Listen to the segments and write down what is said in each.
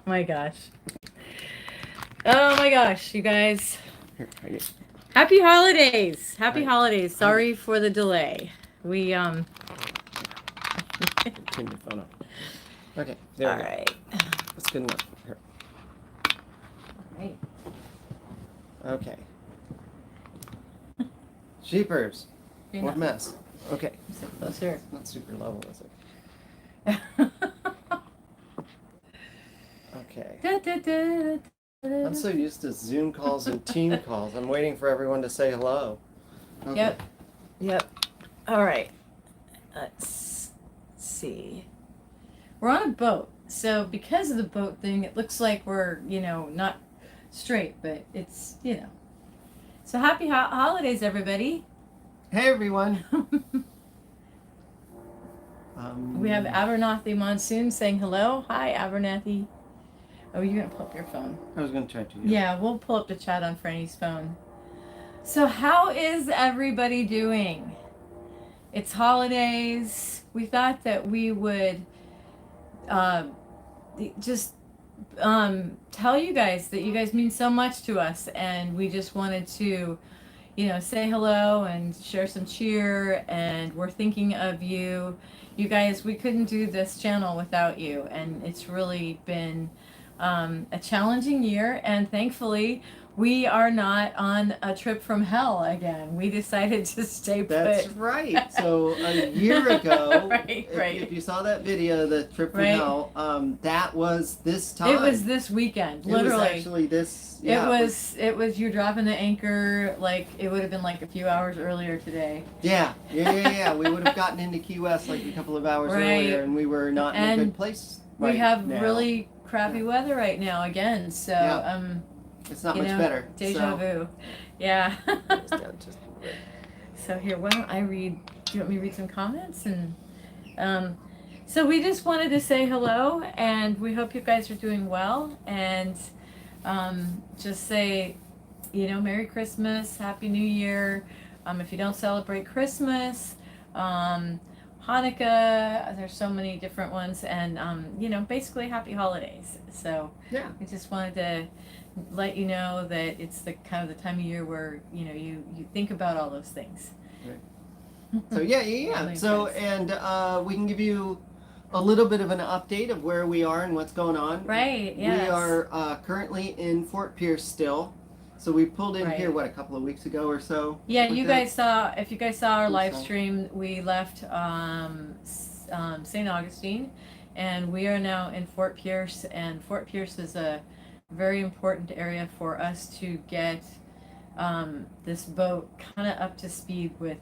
my gosh. Oh my gosh, you guys. Here, Heidi. Happy holidays. Happy Heidi. holidays. Sorry for the delay. We Turn your phone off. Okay, there all we go. right. That's good enough. Here. Right. Okay. Jeepers. You're What not mess. Okay. sit closer. Not super level, is it? Okay. Da, da, da, da. I'm so used to Zoom calls and team calls. I'm waiting for everyone to say hello. Okay. Yep. Yep. All right. Let's see. We're on a boat. So because of the boat thing, it looks like we're, not straight, but it's, So happy holidays, everybody. Hey, everyone. We have Abernathy Monsoon saying hello. Hi, Abernathy. Oh, you're going to pull up your phone. I was going to try to. Yeah, we'll pull up the chat on Franny's phone. So how is everybody doing? It's holidays. We thought that we would just tell you guys that you guys mean so much to us, and we just wanted to, say hello and share some cheer, and we're thinking of you. You guys, we couldn't do this channel without you, and it's really been a challenging year, and thankfully we are not on a trip from hell again. We decided to stay put. That's right. So a year ago, right. If you saw that video, the trip from Right. hell, that was this time. It was this weekend, literally. It was actually this. Yeah, it was you dropping the anchor, like it would have been like a few hours earlier today. Yeah. We would have gotten into Key West like a couple of hours earlier, and we were not in a good place. We have now. really crappy weather right now again, so it's not much better. Deja vu. Yeah. Just So here, why don't I read? Do you want me to read some comments? And so we just wanted to say hello, and we hope you guys are doing well, and just say, Merry Christmas, Happy New Year. If you don't celebrate Christmas, Hanukkah, there's so many different ones, and basically Happy Holidays. So yeah, we just wanted to let you know that it's the kind of the time of year where you think about all those things. Right. So yeah. So and we can give you a little bit of an update of where we are and what's going on. Right. Yes. We are currently in Fort Pierce still. So we pulled in here a couple of weeks ago or so. Yeah, you guys saw. If you guys saw our live stream, we left St. Augustine, and we are now in Fort Pierce. And Fort Pierce is a very important area for us to get this boat kind of up to speed with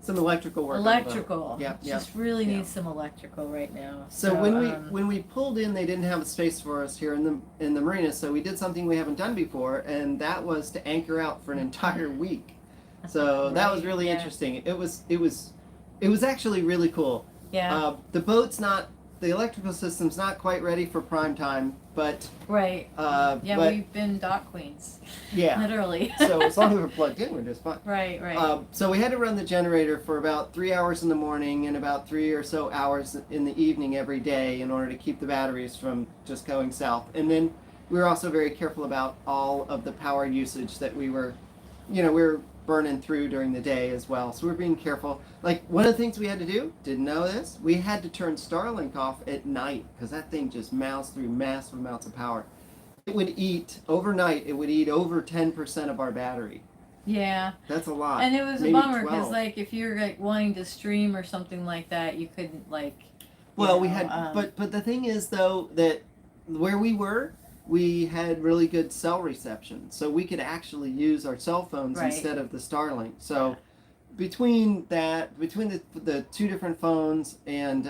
some electrical work. Electrical. Yep. Just really needs some electrical right now. So when we pulled in, they didn't have a space for us here in the marina. So we did something we haven't done before, and that was to anchor out for an entire week. So that was really interesting. It was actually really cool. Yeah. The electrical system's not quite ready for prime time, but right. But, we've been dock queens. Yeah. Literally. So as long as we're plugged in, we're just fine. Right. So we had to run the generator for about 3 hours in the morning and about 3 or so hours in the evening every day in order to keep the batteries from just going south. And then we were also very careful about all of the power usage that we were burning through during the day as well. So we're being careful. Like one of the things we had to do, didn't know this, we had to turn Starlink off at night because that thing just moused through massive amounts of power. It would eat over 10% of our battery. Yeah. That's a lot. And it was Maybe a bummer because 12. like if you're like wanting to stream or something like that, you couldn't like. Well, we had, but the thing is though that where we were, we had really good cell reception, so we could actually use our cell phones instead of the Starlink. So between the two different phones and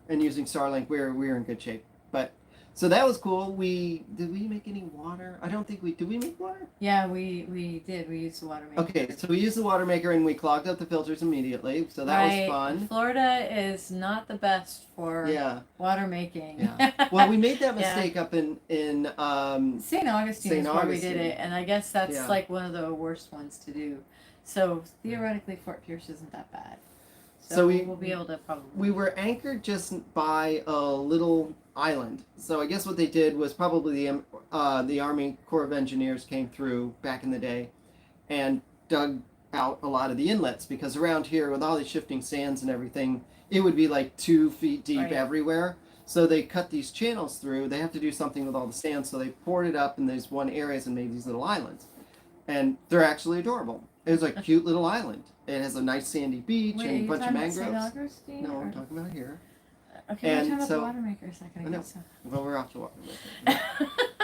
using Starlink, we're in good shape. But so that was cool. Did we make any water? I don't think did we make water? Yeah, we did. We used the water maker. Okay, so we used the water maker and we clogged up the filters immediately. So that was fun. Florida is not the best for water making. Yeah. Well, we made that mistake up in St. Augustine is where we did it, and I guess that's like one of the worst ones to do. So theoretically, Fort Pierce isn't that bad. So we'll be able to probably. We were anchored just by a little island. So I guess what they did was probably the Army Corps of Engineers came through back in the day and dug out a lot of the inlets, because around here with all these shifting sands and everything, it would be like 2 feet deep everywhere. So they cut these channels through. They have to do something with all the sand, so they poured it up in these one areas and made these little islands. And they're actually adorable. It was like a cute little island. It has a nice sandy beach and a bunch of mangroves. No, I'm talking about here. Okay, we're talking about the water maker a second ago. So. Well, we're off to water maker.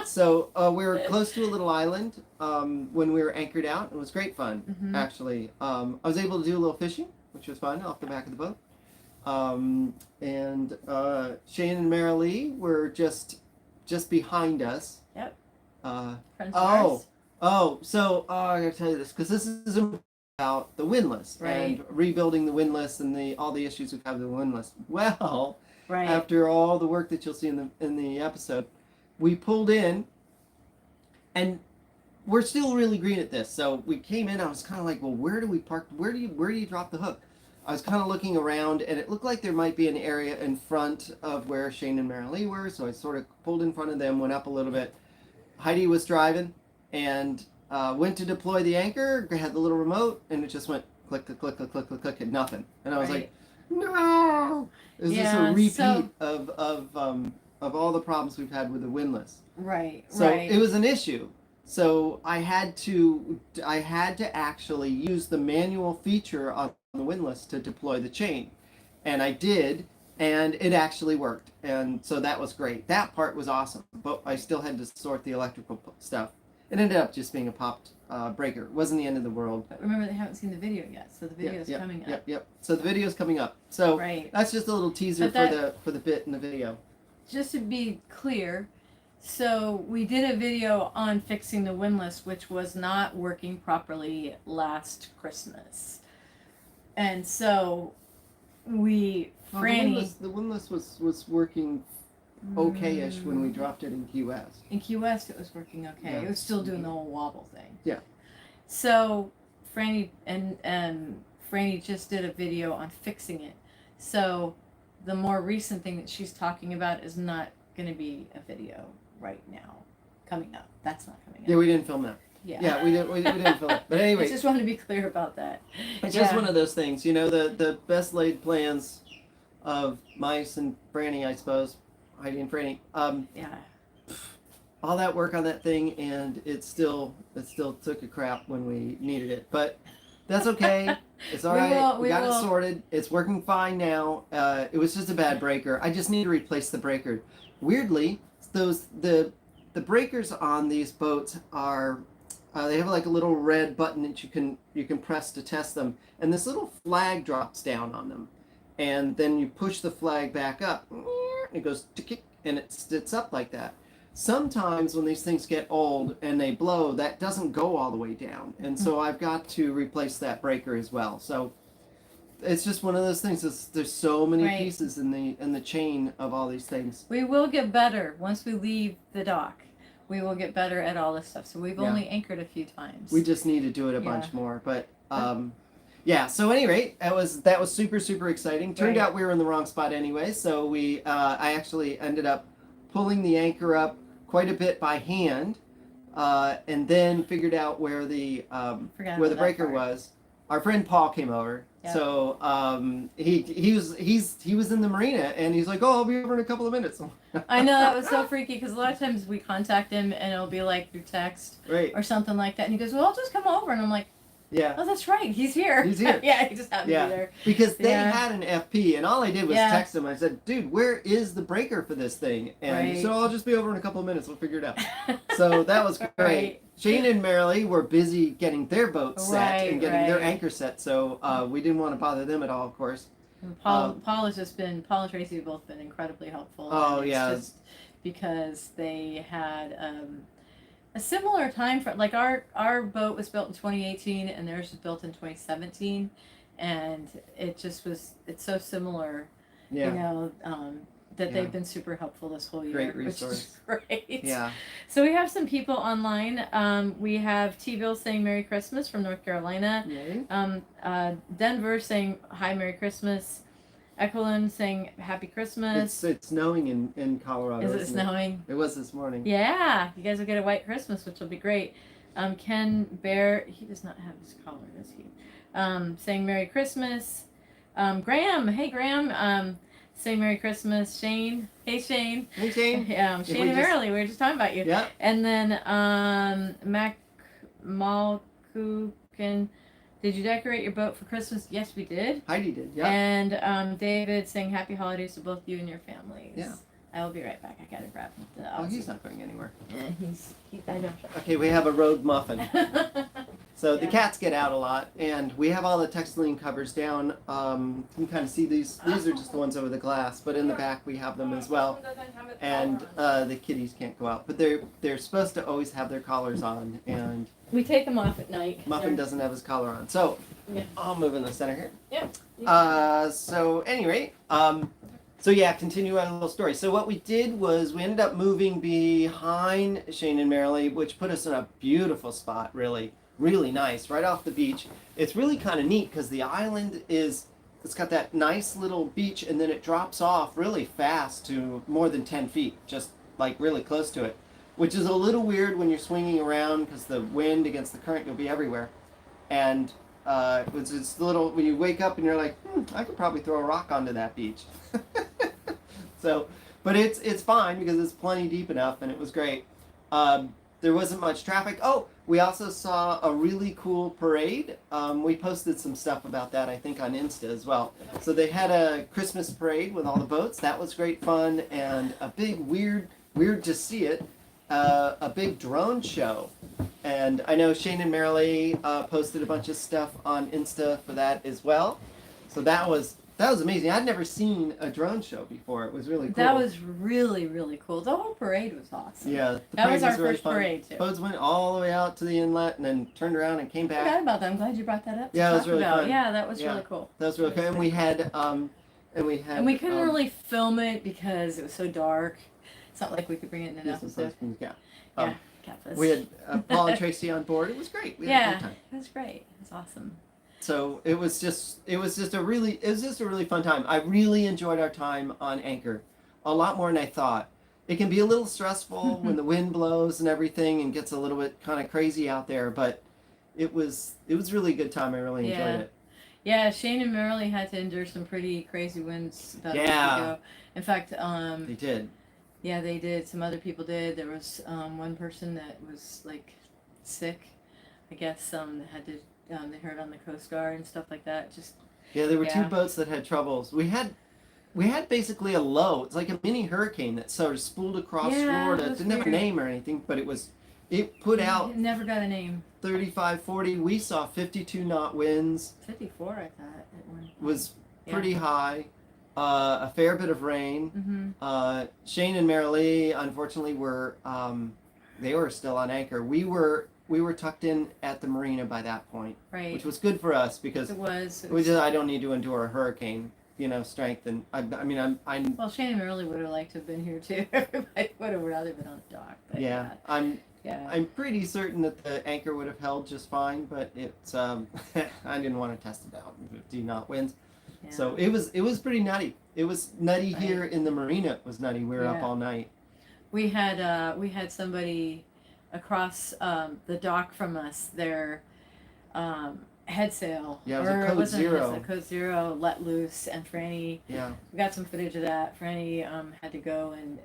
So we were close to a little island when we were anchored out. It was great fun, actually. I was able to do a little fishing, which was fun, off the back of the boat. And Shane and Mara Lee were just behind us. Yep. Friends of ours. So I gotta tell you this, because this is about the windlass and rebuilding the windlass and all the issues we've had with the windlass. Well, after all the work that you'll see in the episode, we pulled in, and we're still really green at this. So we came in. I was kind of like, well, where do we park? Where do you drop the hook? I was kind of looking around, and it looked like there might be an area in front of where Shane and Mara Lee were. So I sort of pulled in front of them, went up a little bit. Heidi was driving, and went to deploy the anchor, had the little remote, and it just went click, click, click, click, click, click, click, and nothing. And I was like, no! Is this a repeat of all the problems we've had with the windlass? So it was an issue. So I had to actually use the manual feature on the windlass to deploy the chain. And I did, and it actually worked. And so that was great. That part was awesome. But I still had to sort the electrical stuff. It ended up just being a popped breaker. It wasn't the end of the world. But remember, they haven't seen the video yet, so the video is coming up. Yep. So the video is coming up. So that's just a little teaser for the bit in the video. Just to be clear, so we did a video on fixing the windlass, which was not working properly last Christmas, and so Franny. The windlass was working okay-ish when we dropped it in Key West. In Key West, it was working okay. It was still doing the whole wobble thing. Yeah. So Franny and Franny just did a video on fixing it. So the more recent thing that she's talking about is not going to be a video right now coming up. That's not coming up. Yeah, we didn't film that. Yeah, we didn't film it. But anyway, I just wanted to be clear about that. It's just one of those things, the best laid plans of Mice and Franny, I suppose, Heidi and Franny. All that work on that thing, and it still took a crap when we needed it, but that's okay. It's all right. We got it sorted. It's working fine now. It was just a bad breaker. I just need to replace the breaker. Weirdly, the breakers on these boats are they have like a little red button that you can press to test them, and this little flag drops down on them, and then you push the flag back up, and it goes tick, and it sits up like that. Sometimes when these things get old and they blow, that doesn't go all the way down, and so I've got to replace that breaker as well. So it's just one of those things. There's so many pieces in the chain of all these things. We will get better once we leave the dock. We will get better at all this stuff. So we've only anchored a few times. We just need to do it a bunch more, but so at any rate, that was super, super exciting. Turned out we were in the wrong spot anyway, so I actually ended up pulling the anchor up quite a bit by hand, and then figured out where the breaker was. Our friend Paul came over. Yep. So he was in the marina, and he's like, "Oh, I'll be over in a couple of minutes." I know, that was so freaky, because a lot of times we contact him and it'll be like through text or something like that, and he goes, "Well, I'll just come over," and I'm like, "Yeah, oh, that's right, he's here." He's here. Yeah, he just happened to be there. Because they had an FP, and all I did was text him. I said, "Dude, where is the breaker for this thing?" And he said, "I'll just be over in a couple of minutes. We'll figure it out." So that was great. Shane and Marilee were busy getting their boat set and getting their anchor set, so we didn't want to bother them at all, of course. Paul and Tracy have both been incredibly helpful. Oh, yeah. Just because they had a similar time frame. Like our boat was built in 2018 and theirs was built in 2017, and it just was, it's so similar. Yeah. that they've been super helpful this whole year. Great resource. Which is great. Yeah. So we have some people online. We have T-Ville saying Merry Christmas from North Carolina. Yay. Denver saying Hi, Merry Christmas. Ekelund saying Happy Christmas. It's snowing in Colorado. Is it snowing? It was this morning. Yeah, you guys will get a white Christmas, which will be great. Ken Bear, he does not have his collar, does he? Saying Merry Christmas. Graham, hey Graham, saying Merry Christmas. Shane, hey Shane. Hey Shane. Shane and Marilee, we were just talking about you. Yeah. And then Mac Malkukin, did you decorate your boat for Christmas? Yes, we did. Heidi did, yeah. And David saying Happy Holidays to both you and your families. Yeah. I will be right back. I gotta grab the. Oh, he's not going anywhere. Yeah, I know. Okay, we have a road muffin. So the Yeah. cats get out a lot, and we have all the textiling covers down. You can kind of see these. These are just the ones over the glass, but in the back we have them as well. And the kitties can't go out, but they're supposed to always have their collars on, and We take them off at night. Muffin doesn't have his collar on. So Yeah. I'll move in the center here. Yep. So anyway, so yeah, continue on a little story. So what we did was we ended up moving behind Shane and Marilee, which put us in a beautiful spot, really, really nice, right off the beach. It's really kind of neat because the island it's got that nice little beach, and then it drops off really fast to more than 10 feet, just like really close to it, which is a little weird when you're swinging around because the wind against the current, you'll be everywhere. And it's a little, when you wake up and you're like, I could probably throw a rock onto that beach. So, but it's fine because it's plenty deep enough, and it was great. There wasn't much traffic. Oh, we also saw a really cool parade. We posted some stuff about that, I think, on Insta as well. So they had a Christmas parade with all the boats. That was great fun, and a big weird to see it, a big drone show. And I know Shane and Marilee posted a bunch of stuff on Insta for that as well. So that was amazing. I'd never seen a drone show before. It was really cool. That was really, really cool. The whole parade was awesome. Yeah. That was our really first fun. Parade too. Boats went all the way out to the inlet and then turned around and came I back. forgot about that. I'm glad you brought that up. Yeah, it was really fun. Yeah, that was Yeah. really cool. That was really cool. And we had And we couldn't really film it because it was so dark. It's not like we could bring it in an episode. Yeah. Yeah, Kappas. We had Paul and Tracy on board. It was great. We had a good time. It was great. It was awesome. So it was just a really fun time. I really enjoyed our time on Anchor, a lot more than I thought. It can be a little stressful when the wind blows and everything and gets a little bit kind of crazy out there, but it was really a good time. I really enjoyed it. Yeah, Shane and Marilee had to endure some pretty crazy winds about a week ago. In fact, They did. yeah, they did. Some other people did. There was one person that was like sick. I guess had to. They heard on the Coast Guard and stuff like that. There were two boats that had troubles. We had basically a low. It's like a mini hurricane that sort of spooled across Florida. It didn't have a name or anything, but it put out. It never got a name. 35, 40. We saw 52 knot winds. 54, I thought. At one point. Was pretty high. A fair bit of rain. Mm-hmm. Shane and Marilee, unfortunately, they were still on Anchor. We were tucked in at the marina by that point, Right. which was good for us because It was. I don't need to endure a hurricane, strength, and I'm Well, Shane and Marilee would have liked to have been here too. Everybody would have rather been on the dock. But yeah, yeah. I'm pretty certain that the Anchor would have held just fine, but it's I didn't want to test it out in 50 knot winds. Yeah. So it was pretty nutty. It was nutty here in the marina. It was nutty. We were up all night. We had somebody across the dock from us. Their head sail. Yeah, it was a Code Zero. A Code Zero let loose, and Franny. Yeah. We got some footage of that. Franny had to go and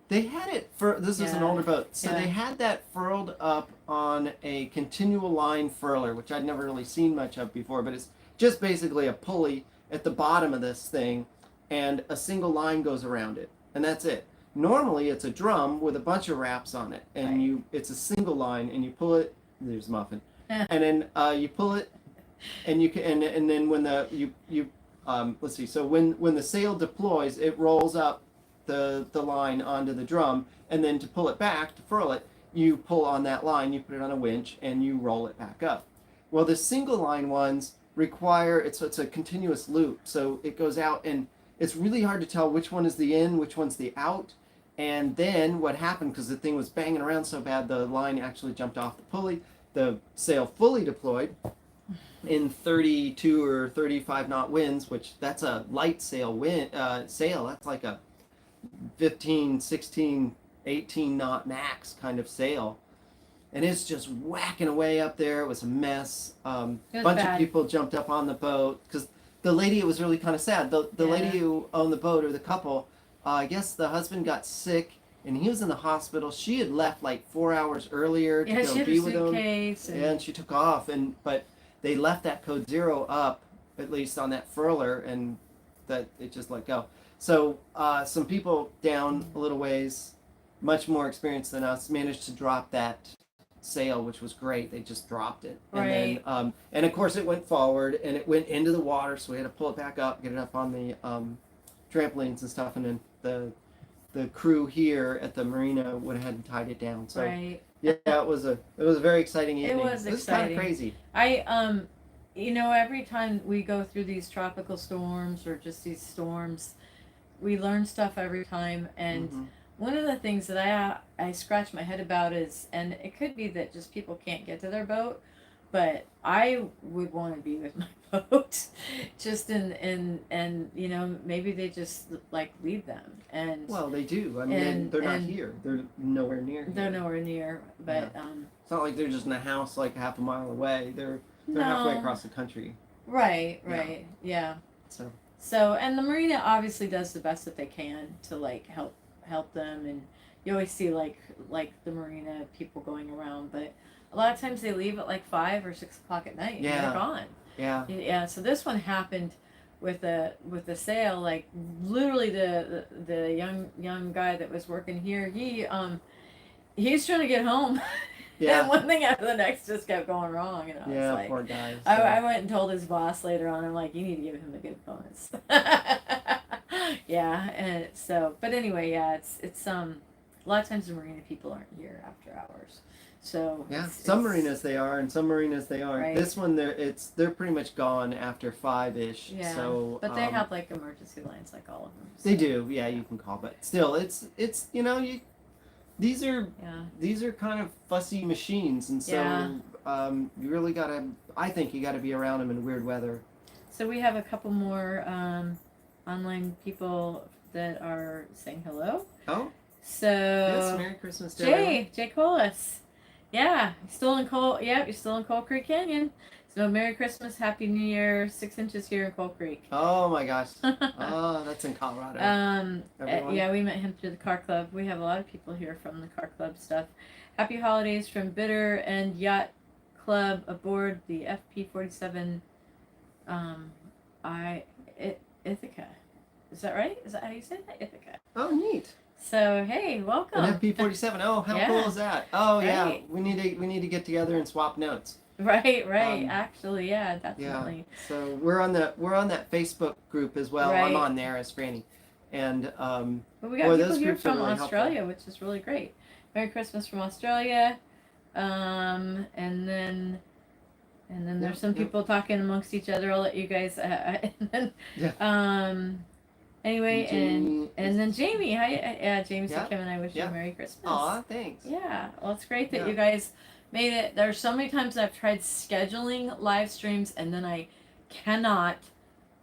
They had it this is an older boat, so they had that furled up on a continual line furler, which I'd never really seen much of before, but it's just basically a pulley at the bottom of this thing, and a single line goes around it, and that's it. Normally it's a drum with a bunch of wraps on it, and it's a single line, and you pull it. There's Muffin, and then you pull it, and you can, and then when let's see. So when the sail deploys, it rolls up the line onto the drum, and then to pull it back, to furl it, you pull on that line, you put it on a winch, and you roll it back up. Well, the single line ones require it's a continuous loop, so it goes out, and it's really hard to tell which one is the in, which one's the out. And then what happened, because the thing was banging around so bad, the line actually jumped off the pulley. The sail fully deployed in 32 or 35 knot winds, which that's a light sail sail. That's like a 15, 16, 18 knot max kind of sail. And it's just whacking away up there. It was a mess. A bunch of people jumped up on the boat because the lady, it was really kind of sad. The lady who owned the boat, or the couple, I guess the husband got sick and he was in the hospital. She had left like 4 hours earlier to go be with him. And she took off. But they left that code 0 up, at least on that furler, and that it just let go. So some people down a little ways, much more experienced than us, managed to drop that sail, which was great. They just dropped it. Right. And then, and of course it went forward and it went into the water, so we had to pull it back up, get it up on the trampolines and stuff, and then the crew here at the marina went ahead and tied it down. So yeah, it was a very exciting evening. It was exciting. It was kind of crazy. You know, every time we go through these tropical storms or just these storms, we learn stuff every time. And one of the things that I scratch my head about is, and it could be that just people can't get to their boat, but I would want to be with my boat, just and you know, maybe they just like leave them. And well, they do. I mean, they're not here. They're nowhere near here. They're nowhere near, but it's not like they're just in a house like half a mile away. They're halfway across the country. Right, yeah. So, and the marina obviously does the best that they can to like help them, and you always see like the marina people going around, but a lot of times they leave at like 5 or 6 o'clock at night and they're gone. Yeah. So this one happened with the sail, like literally the young guy that was working here, he's trying to get home. And one thing after the next just kept going wrong, and I was like, poor guy. So. I went and told his boss later on, I'm like, you need to give him a good bonus. And so, but anyway, it's a lot of times the marina people aren't here after hours. So some marinas they are, and some marinas they aren't. Right. This one they're pretty much gone after 5-ish. Yeah. So, but they have like emergency lines, like all of them. So. They do, yeah. You can call, but still, it's you know these are kind of fussy machines, and so you really gotta. I think you gotta be around them in weird weather. So we have a couple more online people that are saying hello. Oh. So. Yes, Merry Christmas to everyone. Jay Colas. Yeah, still in you're still in Coal Creek Canyon. So Merry Christmas, Happy New Year, 6 inches here in Coal Creek. Oh my gosh. Oh, that's in Colorado. Yeah, we met him through the car club. We have a lot of people here from the car club stuff. Happy holidays from Bitter and Yacht Club aboard the FP-47 Ithaca. Is that right? Is that how you say that? Ithaca. Oh, neat. So hey, welcome. An FP-47. Oh, how cool is that? Oh yeah, we need to get together and swap notes. Right. Actually, yeah, definitely. Yeah. So we're on that Facebook group as well. Right. I'm on there as Franny, and but we got people here from really Australia, helpful. which is really great. Merry Christmas from Australia, and then there's some people talking amongst each other. I'll let you guys. Anyway, and then Jamie, hi, Jamie said Kim and I wish you a Merry Christmas. Aw, thanks. Yeah, well, it's great that you guys made it. There's so many times I've tried scheduling live streams and then I cannot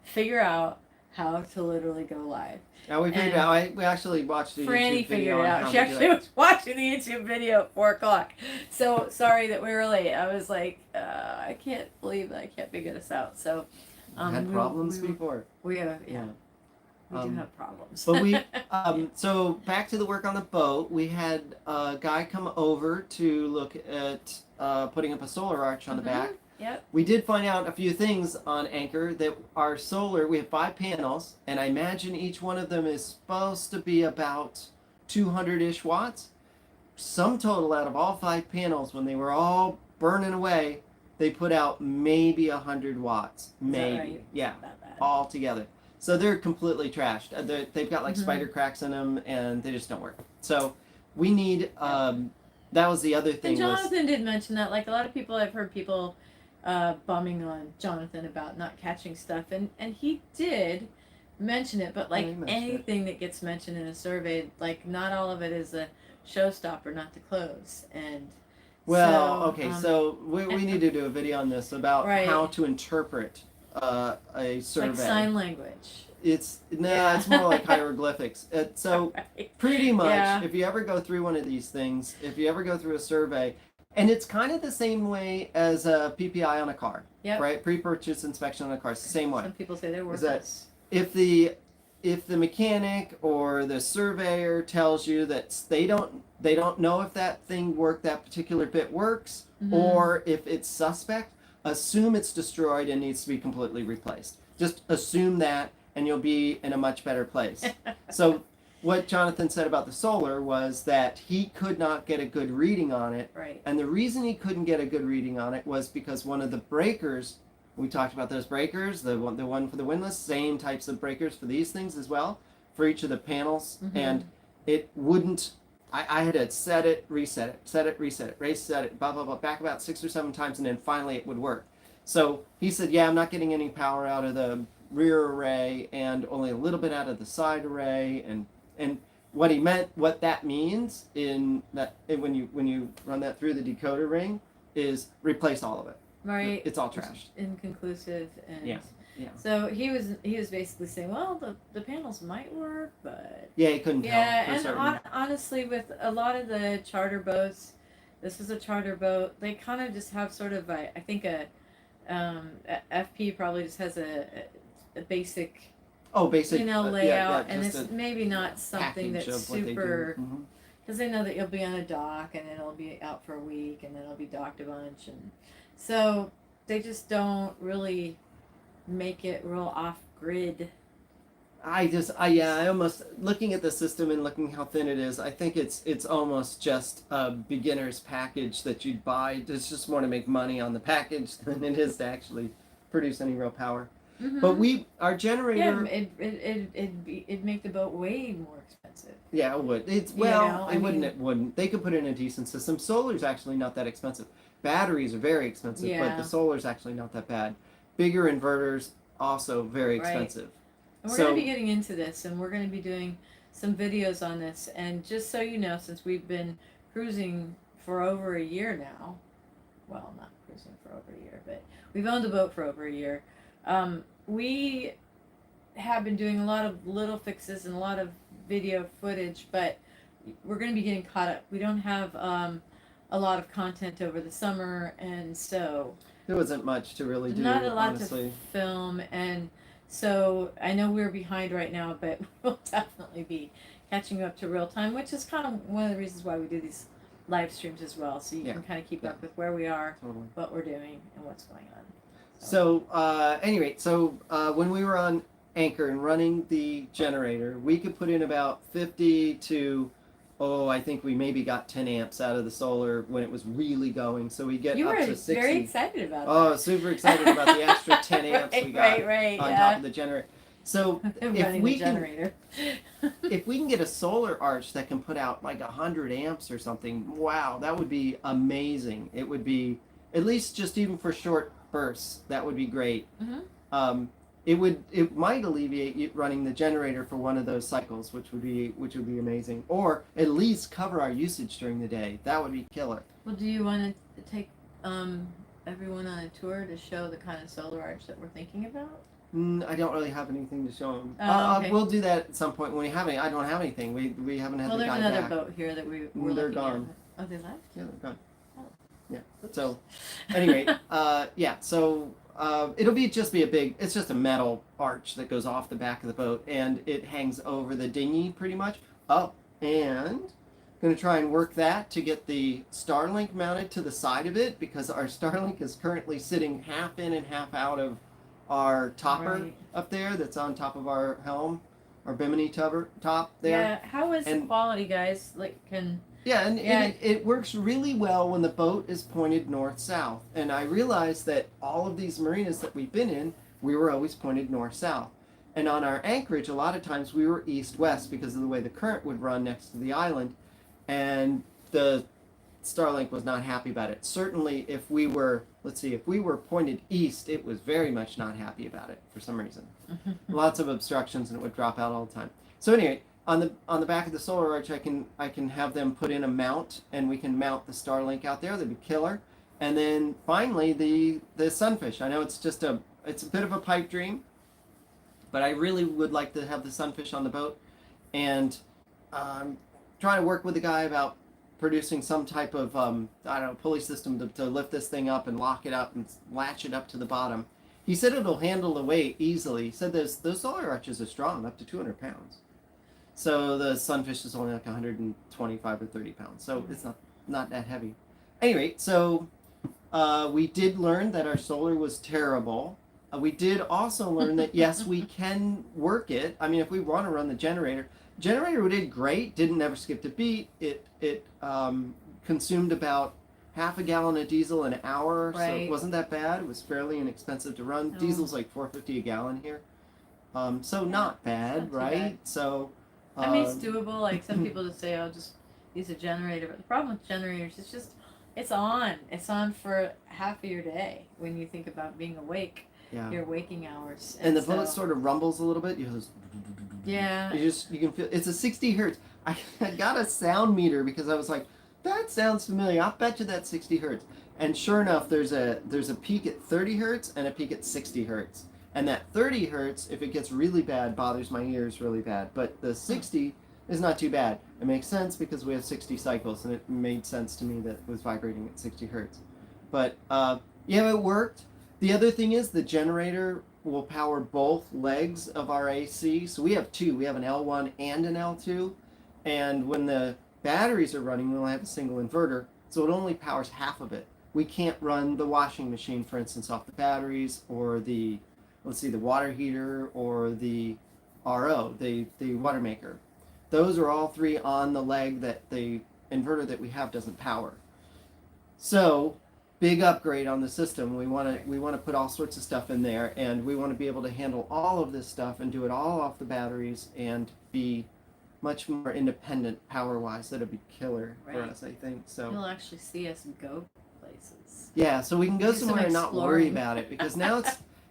figure out how to literally go live. Now we figured out. We actually watched the Franny YouTube video. figured it out. She actually was watching the YouTube video at 4 o'clock. So sorry that we were late. I was like, I can't believe that I can't figure this out. So had problems before. We have We do have problems. But we, so back to the work on the boat, we had a guy come over to look at putting up a solar arch on the back. Yep. We did find out a few things on Anchor, that our solar, we have 5 panels, and I imagine each one of them is supposed to be about 200-ish watts. Sum total out of all 5 panels, when they were all burning away, they put out maybe 100 watts. Maybe. Right? Yeah. Not bad. All together. So they're completely trashed. They've got like spider cracks in them, and they just don't work. So we need, that was the other thing. And Jonathan did mention that, like a lot of people, I've heard people bumming on Jonathan about not catching stuff, and he did, mention it, but like anything that gets mentioned in a survey, like not all of it is a showstopper not to close. And well, okay, so we need to do a video on this about right. how to interpret a survey. Like sign language. It's more like hieroglyphics. So right. pretty much, Yeah. if you ever go through one of these things, if you ever go through a survey, and it's kind of the same way as a PPI on a car, right? Pre-purchase inspection on a car. It's the same way. Some people say they're worthless. If the mechanic or the surveyor tells you that they don't know if that thing worked, that particular bit works, or if it's suspect, assume it's destroyed and needs to be completely replaced. Just assume that, and you'll be in a much better place. So what Jonathan said about the solar was that he could not get a good reading on it. Right. And the reason he couldn't get a good reading on it was because one of the breakers, we talked about those breakers, the one for the windlass, same types of breakers for these things as well, for each of the panels. And it wouldn't, I had to set it, reset it, blah, blah, blah, back about 6 or 7 times, and then finally it would work. So he said, yeah, I'm not getting any power out of the rear array and only a little bit out of the side array. And what that means when you run that through the decoder ring is replace all of it. Right. It's all trashed. Inconclusive. And yeah. So he was basically saying, well, the panels might work, but yeah, he couldn't tell. Yeah, and honestly, with a lot of the charter boats, this is a charter boat. They kind of just have sort of I think a FP probably just has a basic. Oh, basic. Layout, and it's maybe not something that's super. Because they know that you'll be on a dock, and then it'll be out for a week, and then it'll be docked a bunch, and so they just don't really make it real off-grid. I almost, looking at the system and looking how thin it is, I think it's almost just a beginner's package that you'd buy. It's just more to make money on the package than it is to actually produce any real power. But our generator. Yeah, it'd make the boat way more expensive. Yeah, it would. It wouldn't. They could put in a decent system. Solar's actually not that expensive. Batteries are very expensive, but the solar's actually not that bad. Bigger inverters, also very expensive. And we're going to be getting into this, and we're going to be doing some videos on this. And just so you know, since we've been cruising for over a year now, well, not cruising for over a year, but we've owned a boat for over a year. We have been doing a lot of little fixes and a lot of video footage, but we're going to be getting caught up. We don't have a lot of content over the summer, and so there wasn't much to really do. Not a lot honestly. To film, and so I know we're behind right now, but we'll definitely be catching up to real time, which is kind of one of the reasons why we do these live streams as well, so you can kind of keep up with where we are, what we're doing, and what's going on. So anyway, when we were on Anchor and running the generator, we could put in about 50 to, I think we maybe got 10 amps out of the solar when it was really going. So we get up to 60. You were very excited about that. Oh, super excited about the extra 10 amps we got on top of the generator. So if we can get a solar arch that can put out like 100 amps or something, wow, that would be amazing. It would be, at least just even for short bursts, that would be great. It might alleviate you running the generator for one of those cycles, which would be amazing, or at least cover our usage during the day. That would be killer. Well, do you want to take everyone on a tour to show the kind of solar arch that we're thinking about? I don't really have anything to show them. Okay. We'll do that at some point when we have any. I don't have anything. We haven't had the guy back. Well, there's another boat here that we're they're looking gone. at. Oh, they left? Yeah, they're gone. Oh. Yeah. So, anyway, So it'll just be a big. It's just a metal arch that goes off the back of the boat, and it hangs over the dinghy pretty much. Oh, and going to try and work that to get the Starlink mounted to the side of it, because our Starlink is currently sitting half in and half out of our topper up there that's on top of our helm, our bimini top there. Yeah, how is the quality, guys? It works really well when the boat is pointed north-south. And I realized that all of these marinas that we've been in, we were always pointed north-south. And on our anchorage, a lot of times we were east-west because of the way the current would run next to the island. And the Starlink was not happy about it. Certainly, if we were, let's see, if we were pointed east, it was very much not happy about it for some reason. Lots of obstructions, and it would drop out all the time. So anyway, on the back of the solar arch, I can have them put in a mount, and we can mount the Starlink out there. That'd be killer. And then finally, the sunfish. I know it's a bit of a pipe dream, but I really would like to have the sunfish on the boat, and trying to work with the guy about producing some type of pulley system to lift this thing up and lock it up and latch it up to the bottom. He said it'll handle the weight easily. He said those solar arches are strong, up to 200 pounds. So the sunfish is only like 125 or 30 pounds. So it's not that heavy. Anyway, so we did learn that our solar was terrible. We did also learn that yes, we can work it. I mean, if we want to run the generator did great. Didn't never skip a beat. It consumed about half a gallon of diesel an hour, Right. so it wasn't that bad. It was fairly inexpensive to run. Oh. Diesel's like $4.50 a gallon here, so not bad, not too right? bad. So I mean, it's doable. Like some people just say, "I'll just use a generator," but the problem with generators is just it's on. It's on for half of your day when you think about being awake. yeah. Your waking hours. And the bullet sort of rumbles a little bit. Yeah. You can feel it's a 60 hertz. I got a sound meter because I was like, that sounds familiar. I'll bet you that's 60 hertz. And sure enough, there's a peak at 30 hertz and a peak at 60 hertz. And that 30 hertz, if it gets really bad, bothers my ears really bad. But the 60 is not too bad. It makes sense because we have 60 cycles, and it made sense to me that it was vibrating at 60 hertz. But yeah, it worked. The other thing is the generator will power both legs of our AC. So we have two. We have an L1 and an L2. And when the batteries are running, we only have a single inverter, so it only powers half of it. We can't run the washing machine, for instance, off the batteries, or the water heater, or the RO, the water maker. Those are all three on the leg that the inverter that we have doesn't power. So big upgrade on the system. We want to put all sorts of stuff in there, and we want to be able to handle all of this stuff and do it all off the batteries and be much more independent power-wise. That'd be killer for Right. us, I think. So You'll actually see us go places. yeah, so we can go Do some somewhere and not worry exploring. about it, because now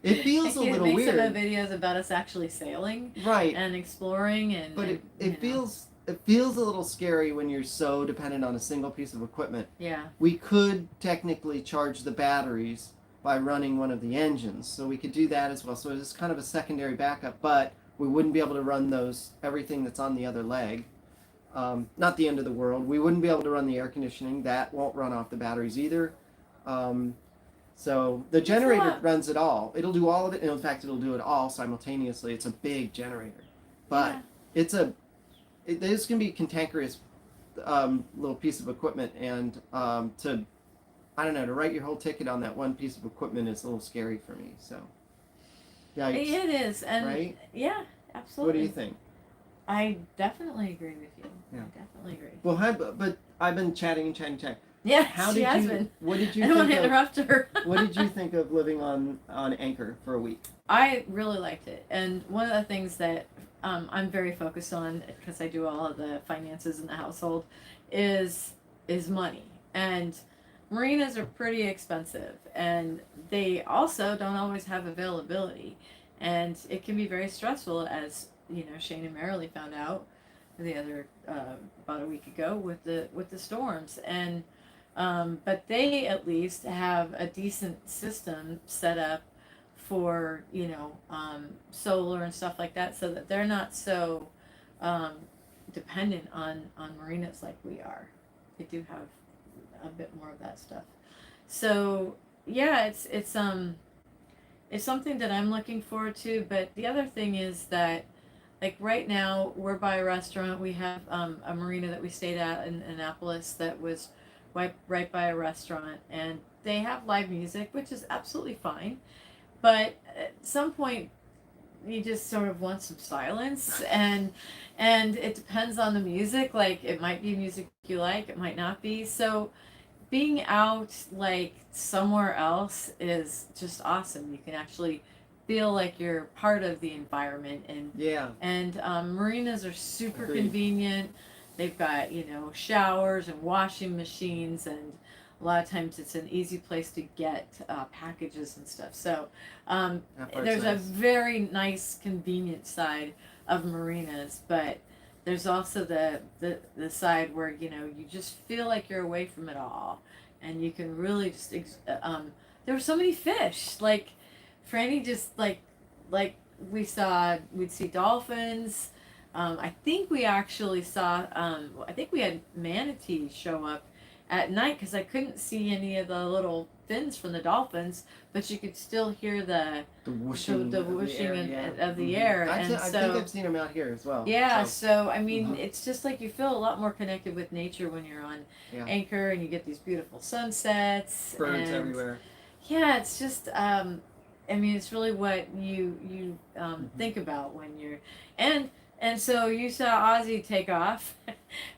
it feels a little Make weird, some videos about us actually sailing right? and exploring, and But and, it feels a little scary when you're so dependent on a single piece of equipment. yeah. We could technically charge the batteries by running one of the engines, so we could do that as well. So it's kind of a secondary backup, but we wouldn't be able to run everything that's on the other leg. Not the end of the world. We wouldn't be able to run the air conditioning. That won't run off the batteries either. So the generator runs it all. It'll do all of it, and in fact, it'll do it all simultaneously. It's a big generator, but Yeah. this can be a cantankerous little piece of equipment, and to write your whole ticket on that one piece of equipment is a little scary for me. So, yikes. It is, and Right? yeah, absolutely. What do you think? I definitely agree with you. Yeah. I definitely agree. Well, but I've been chatting. Yeah, How she did has you? been. What did you I don't want to think of? interrupt her. What did you think of living on Anchor for a week? I really liked it, and one of the things that I'm very focused on, because I do all of the finances in the household, is money. And marinas are pretty expensive, and they also don't always have availability, and it can be very stressful, as Shane and Marilee found out the other about a week ago with the storms. And but they at least have a decent system set up for solar and stuff like that, so that they're not so dependent on marinas like we are. They do have a bit more of that stuff. So yeah, it's something that I'm looking forward to. But the other thing is that, like, right now we're by a restaurant. We have a marina that we stayed at in Annapolis that was right by a restaurant, and they have live music, which is absolutely fine. But at some point, you just sort of want some silence, and it depends on the music. Like, it might be music you like, it might not be. So being out like somewhere else is just awesome. You can actually feel like you're part of the environment, and Yeah. marinas are super Agreed. convenient. they've got, showers and washing machines, and a lot of times it's an easy place to get packages and stuff. So That part's there's a nice. very nice, convenient side of marinas, but there's also the side where you just feel like you're away from it all, and you can really just there were so many fish. Like Franny just like we'd see dolphins. I think we actually saw I think we had manatees show up at night because I couldn't see any of the little fins from the dolphins, but you could still hear the whooshing, the of the whooshing air, of, yeah. of the Mhm. air, I and think so I've seen them out here as well. yeah, So, so I mean, mhm. it's just like you feel a lot more connected with nature when you're on Yeah. anchor and you get these beautiful sunsets Birds and everywhere. yeah, it's just I mean, it's really what you Mhm. think about when you're and and so you saw Ozzy take off.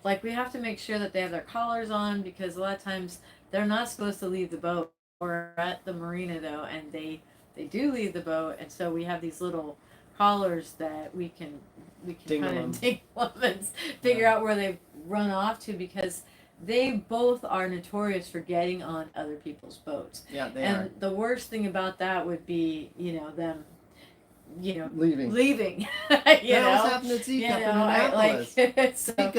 Like we have to make sure that they have their collars on because a lot of times they're not supposed to leave the boat. We're at the marina though, and they do leave the boat, and so we have these little collars that we can Dingle kind 'em. of dingle them and figure Yeah. out where they've run off to because they both are notorious for getting on other people's boats. Yeah, they And are. the worst thing about that would be, them, Leaving. leaving. That almost happened to Zeke up in I Annapolis. like Zeke so.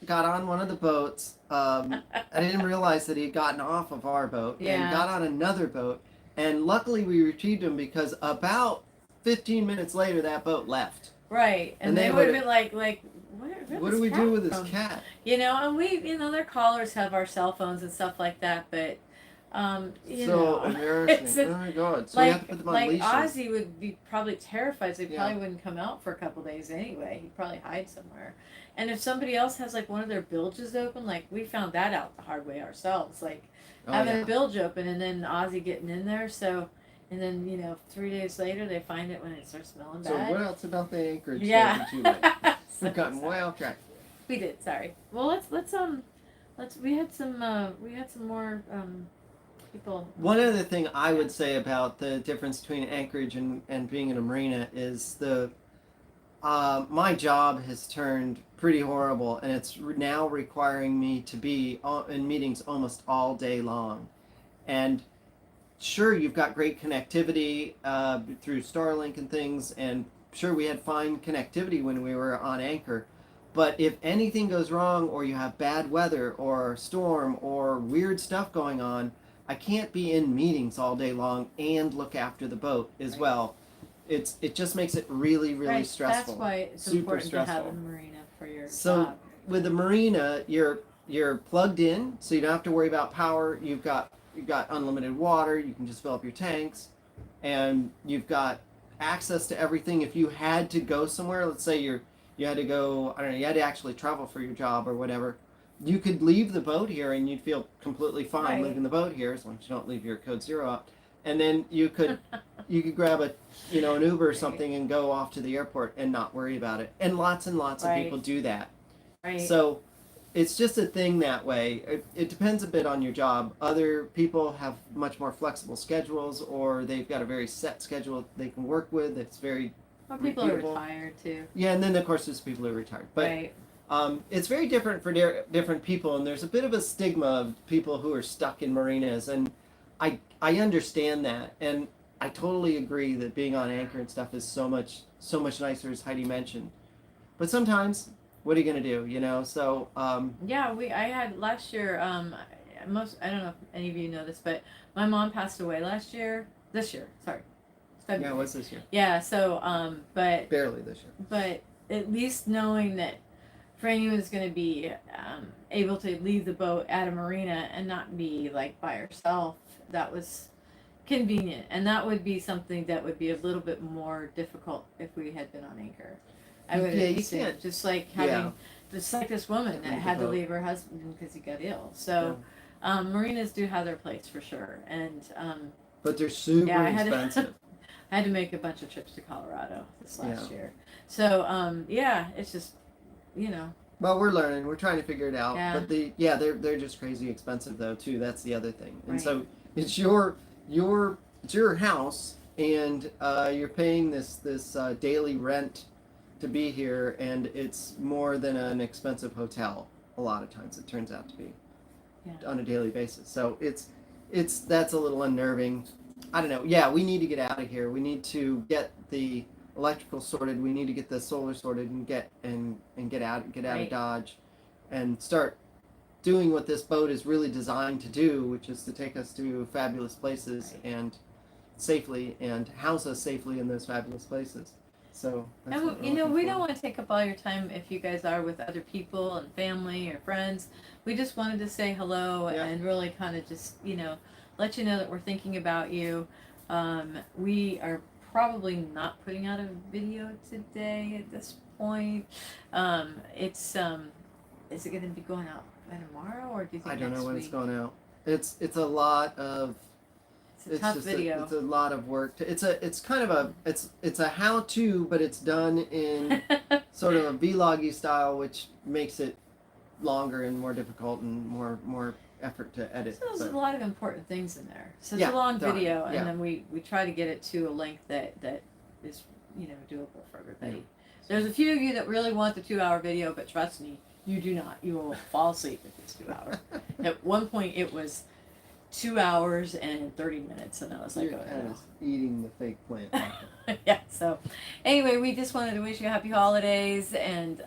got on one of the boats. I didn't realize that he had gotten off of our boat and Yeah. got on another boat. And luckily we retrieved him because about 15 minutes later that boat left. Right, and And they they would have would been like, where what this do we cat do with this from? cat? And we, their collars have our cell phones and stuff like that, but, So embarrassing. it's Oh my god. So we have to put them on leashes. Ozzy would be probably terrified. So he Yeah. probably wouldn't come out for a couple days anyway. He'd probably hide somewhere. And if somebody else has like one of their bilges open, like we found that out the hard way ourselves, like Oh having yeah. a bilge open and then Ozzy getting in there. So, and then 3 days later they find it when it starts smelling So bad. what else about the anchorage Yeah. did you like? So We've gotten way sorry. off track. We did. Sorry. Well, let's we had some more people. One other thing I would say about the difference between anchorage and being in a marina is my job has turned pretty horrible, and it's now requiring me to be in meetings almost all day long. And sure, you've got great connectivity through Starlink and things, and sure, we had fine connectivity when we were on anchor. But if anything goes wrong, or you have bad weather, or storm, or weird stuff going on, I can't be in meetings all day long and look after the boat as Right. well. It just makes it really, really Right. stressful. That's why it's Super important to have stressful. a marina for your So job. with the marina, you're plugged in, so you don't have to worry about power. You've got unlimited water. You can just fill up your tanks, and you've got access to everything. If you had to go somewhere, let's say you had to go, I don't know, you had to actually travel for your job or whatever, you could leave the boat here and you'd feel completely fine Right. leaving the boat here as long as you don't leave your code zero up. And then you could grab an Uber or Right. something and go off to the airport and not worry about it. And lots of Right. people do that. Right. So it's just a thing that way. It depends a bit on your job. Other people have much more flexible schedules, or they've got a very set schedule they can work with. It's very Well, people are repeatable. retired too. Yeah, and then of course there's people who are retired. But Right. it's very different for different people, and there's a bit of a stigma of people who are stuck in marinas, and I understand that, and I totally agree that being on anchor and stuff is so much nicer, as Heidi mentioned. But sometimes, what are you gonna do? So Yeah, I had last year. I don't know if any of you know this, but my mom passed away last year. This year, sorry, it's yeah, February. what's this year? Yeah. So but Barely this year. but at least knowing that Franny was going to be able to leave the boat at a marina and not be like by herself, that was convenient, and that would be something that would be a little bit more difficult if we had been on anchor. I would Yeah, you assume, can't- just like having, just like this woman Can't that leave the had to boat. leave her husband because he got ill. So marinas do have their place for sure, and But they're super yeah, expensive. I had to make a bunch of trips to Colorado this last Yeah. year. So yeah, it's just Well, we're learning. We're trying to figure it out. Yeah. But they're just crazy expensive though too. That's the other thing. And Right. so it's your house, and you're paying this daily rent to be here, and it's more than an expensive hotel. A lot of times, it turns out to be on a daily basis. So that's a little unnerving. I don't know. Yeah, we need to get out of here. We need to get the electrical sorted. We need to get the solar sorted and get out of Dodge, and start doing what this boat is really designed to do, which is to take us to fabulous places and safely, and house us safely in those fabulous places. So that's what and we don't want to take up all your time if you guys are with other people and family or friends. We just wanted to say hello and really kind of just let you know that we're thinking about you. We are probably not putting out a video today at this point. Is it going to be going out by tomorrow, or do you think I don't know when week? it's going out. It's a lot of. It's a tough video. It's a lot of work. It's a how-to, but it's done in sort of a vloggy style, which makes it longer and more difficult and more effort to edit. So there's a lot of important things in there. So it's Yeah, a long there are, video, yeah. and then we try to get it to a length that is doable for everybody. Yeah. There's a few of you that really want the 2-hour video, but trust me, you do not. You will fall asleep if it's 2 hours. At one point, it was 2 hours and 30 minutes, and I was like, You're oh kind no. of eating the fake plant. Yeah, so anyway, we just wanted to wish you happy holidays, and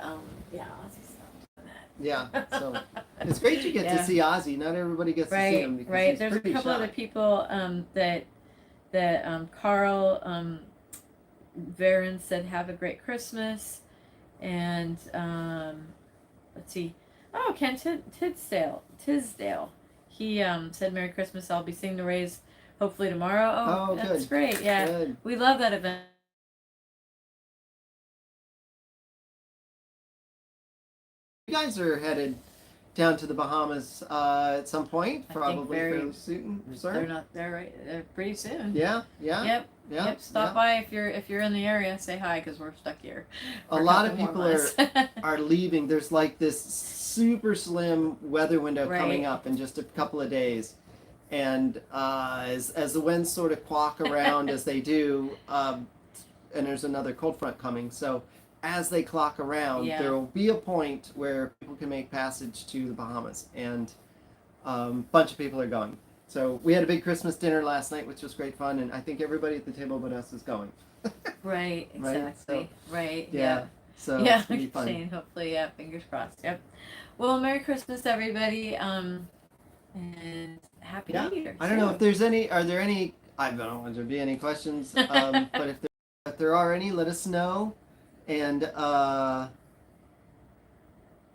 yeah, Ozzy stopped doing that. Yeah, so it's great you get to see Ozzy. Not everybody gets to see him because he's There's a pretty couple shy. other people that Carl Varen said have a great Christmas, and let's see, oh, Ken Tisdale. He said Merry Christmas. I'll be singing the Rays hopefully tomorrow. Oh, that's good. great. Yeah, Good. we love that event. You guys are headed down to the Bahamas at some point, probably fairly soon. They're not there right. They're pretty soon. Yeah. Yep. Stop by if you're in the area. Say hi because we're stuck here. A lot of people are leaving. There's like this super slim weather window coming up in just a couple of days, and as the winds sort of quack around as they do, and there's another cold front coming, so as they clock around, there will be a point where people can make passage to the Bahamas, and a bunch of people are going. So we had a big Christmas dinner last night, which was great fun, and I think everybody at the table but us is going. Right, exactly. Right. Yeah. So yeah, it's gonna be fun. Shane, hopefully, fingers crossed. Yep. Well, Merry Christmas, everybody, and Happy New Year. I don't know if there's any. Are there any? I don't know if there be any questions. But if there are any, let us know. And so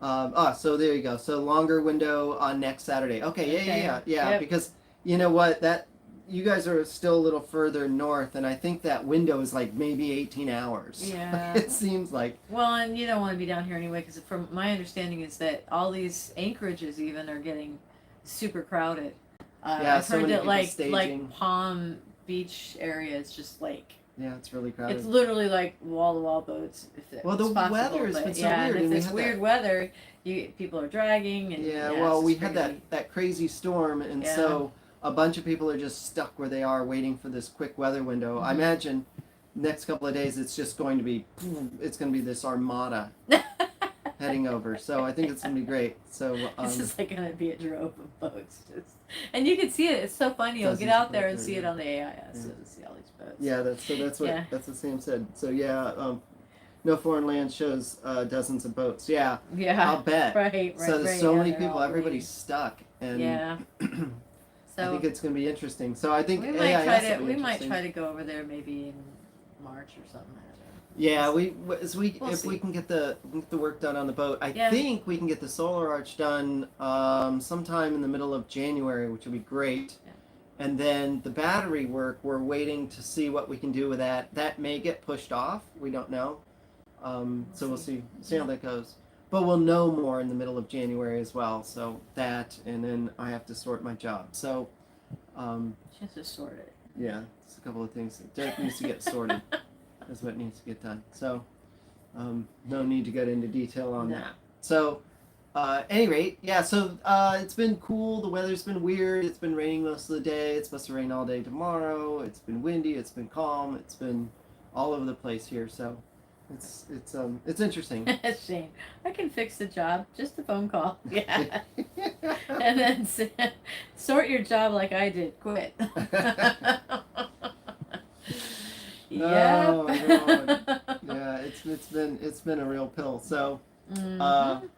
there you go. So longer window on next Saturday. Okay. Yeah. Yep. Because you know what, that you guys are still a little further north, and I think that window is like maybe 18 hours. Yeah. It seems like. Well, and you don't want to be down here anyway, because from my understanding is that all these anchorages even are getting super crowded. I've so heard many that people like staging. Palm Beach area is just like. Yeah, it's really crowded. It's literally like wall-to-wall boats. Well, the weather has been so weird. And if it's had weird weather, people are dragging. And, well, we had had that crazy storm, and so a bunch of people are just stuck where they are waiting for this quick weather window. Mm-hmm. I imagine next couple of days it's just going to be, this armada heading over. So I think it's going to be great. So it's just like going to be a drove of boats. And you can see it. It's so funny. You'll get out there and see it on the AIS. Yeah. So see all these boats. Yeah, that's what Sam said. So No Foreign Land shows dozens of boats. Yeah. I'll bet. Right. So there's so many people. Everybody's stuck. And So I think it's going to be interesting. So I think we might try to go over there maybe in March or something. Yeah, if we can get the work done on the boat, I think we can get the solar arch done sometime in the middle of January, which would be great. Yeah. And then the battery work, we're waiting to see what we can do with that. That may get pushed off. We don't know. So we'll see how that goes. But we'll know more in the middle of January as well. So that, and then I have to sort my job. So. She has to sort it. Yeah, it's a couple of things that needs to get sorted. That's what needs to get done. So, no need to get into detail on that. So, any rate, so it's been cool. The weather's been weird. It's been raining most of the day. It's supposed to rain all day tomorrow. It's been windy. It's been calm. It's been all over the place here. So, It's interesting. Shane, I can fix the job. Just a phone call. Yeah. And then sort your job like I did. Quit. Yep. Oh God. Yeah, it's been a real pill. So, Mhm.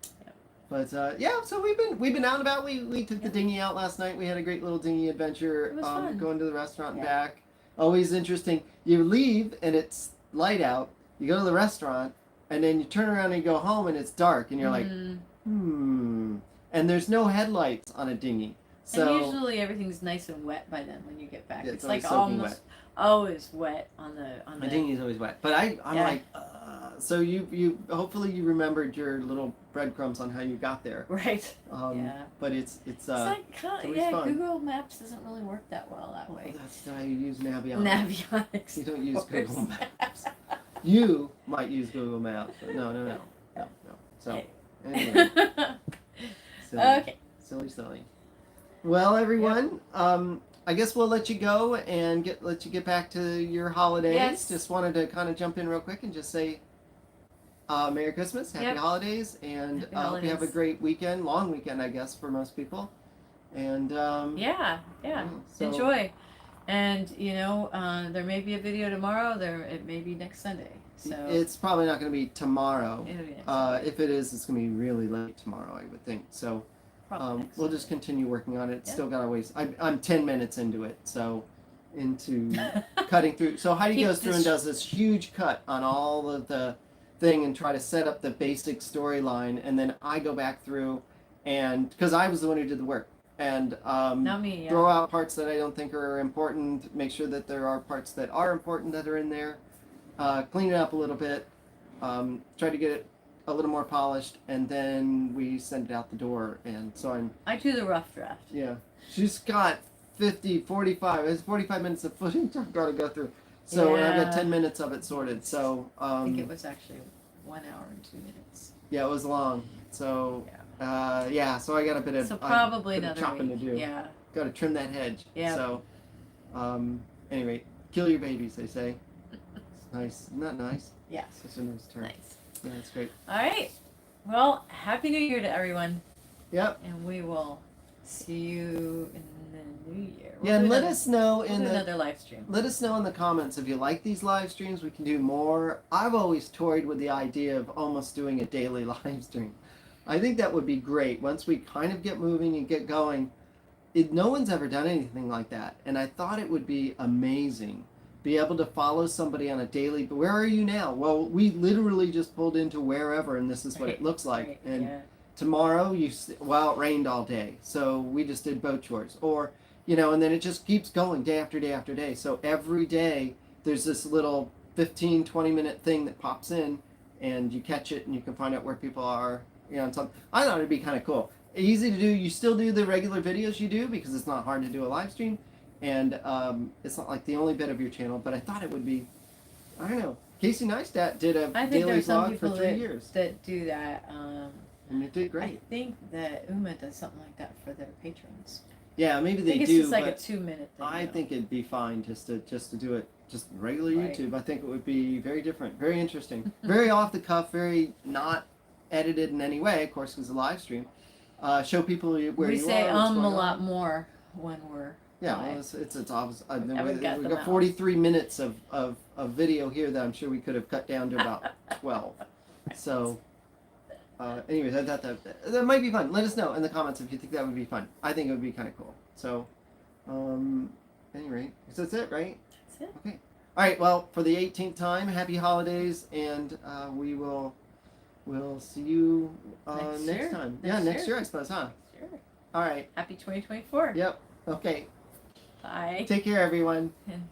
yeah. So we've been out and about. We took the dinghy out last night. We had a great little dinghy adventure. It was fun. Going to the restaurant and Yeah. back. Always interesting. You leave and it's light out. You go to the restaurant and then you turn around and you go home and it's dark and you're like, and there's no headlights on a dinghy. So and usually everything's nice and wet by then when you get back. Yeah, it's always like soaking almost wet. always wet on the. My dinghy's always wet. But I'm Yeah. like, so you hopefully you remembered your little breadcrumbs on how you got there. Right. Yeah. But it's It's like always yeah, fun. Google Maps doesn't really work that well that way. That's why you use Navionics. Navionics. You don't use of course. Google Maps. You might use Google Maps, but no. So Okay. anyway, silly, Okay. silly. Well, everyone, I guess we'll let you go and let you get back to your holidays. Yes. Just wanted to kind of jump in real quick and just say Merry Christmas, Happy Yep. Holidays, and Happy hope you have a holidays. great weekend, long weekend, I guess, for most people. And Yeah. so- Enjoy. And there may be a video tomorrow. It may be next Sunday. So it's probably not going to be tomorrow. it'll be next Sunday. If it is, it's going to be really late tomorrow, I would think. So Probably next we'll just Sunday. continue working on it. It's Yeah. still got a ways. I'm 10 minutes into it, so into cutting through. So Heidi Keep goes through and this- does this huge cut on all of the thing and try to set up the basic storyline, and then I go back through and because I was the one who did the work and Not me. Yeah. throw out parts that I don't think are important, make sure that there are parts that are important that are in there, clean it up a little bit, try to get it a little more polished, and then we send it out the door. And so I do the rough draft. yeah, she's got 45, it's 45 minutes of footage I've got to go through. So and I've got Yeah. 10 minutes of it sorted. So I think it was actually 1 hour and 2 minutes. yeah, it was long. So so I got a bit of So probably bit of another chopping week. to do. Yeah. Got to trim that hedge. Yeah. So, anyway, kill your babies, they say. It's nice. Isn't that nice? Yeah. Such a nice term. Nice. Yeah, it's great. All right. Well, Happy New Year to everyone, Yep. and we will see you in the new year. Yeah, and let us know we'll in do the another live stream. let us know in the comments if you like these live streams. We can do more. I've always toyed with the idea of almost doing a daily live stream. I think that would be great once we kind of get moving and get going. No one's ever done anything like that, and I thought it would be amazing. Be able to follow somebody on a daily. But where are you now? Well, we literally just pulled into wherever, and this is what it Right, looks like. Right, And yeah. tomorrow, it rained all day, so we just did boat chores, or and then it just keeps going day after day after day. So every day there's this little 15-20 minute thing that pops in, and you catch it, and you can find out where people are. And something. I thought it'd be kind of cool. Easy to do. You still do the regular videos you do because it's not hard to do a live stream, and it's not like the only bit of your channel. But I thought it would be. I don't know. Casey Neistat did a I think daily there's some vlog for people 3 years, that do that. and it did I great. think that Uma does something like that for their patrons. Yeah, maybe I they think it's do, just like but a 2-minute thing. I though. think it'd be fine just to do it just regular Right. YouTube. I think it would be very different, very interesting, very off the cuff, very not edited in any way. Of course, it's a live stream. Show people where we you say are. what's a going on. lot more when we're Yeah, live. well, it's obvious. Haven't We've got them got out. 43 minutes of video here that I'm sure we could have cut down to about 12. So, anyway, that might be fun. Let us know in the comments if you think that would be fun. I think it would be kind of cool. So, anyway, so that's it, right? That's it. Okay. All right. Well, for the 18th time, happy holidays, and we'll see you Next next year. time. Next Next year. year, I suppose, huh? Sure. All right. Happy 2024. Yep. Okay. Bye. Take care, everyone. And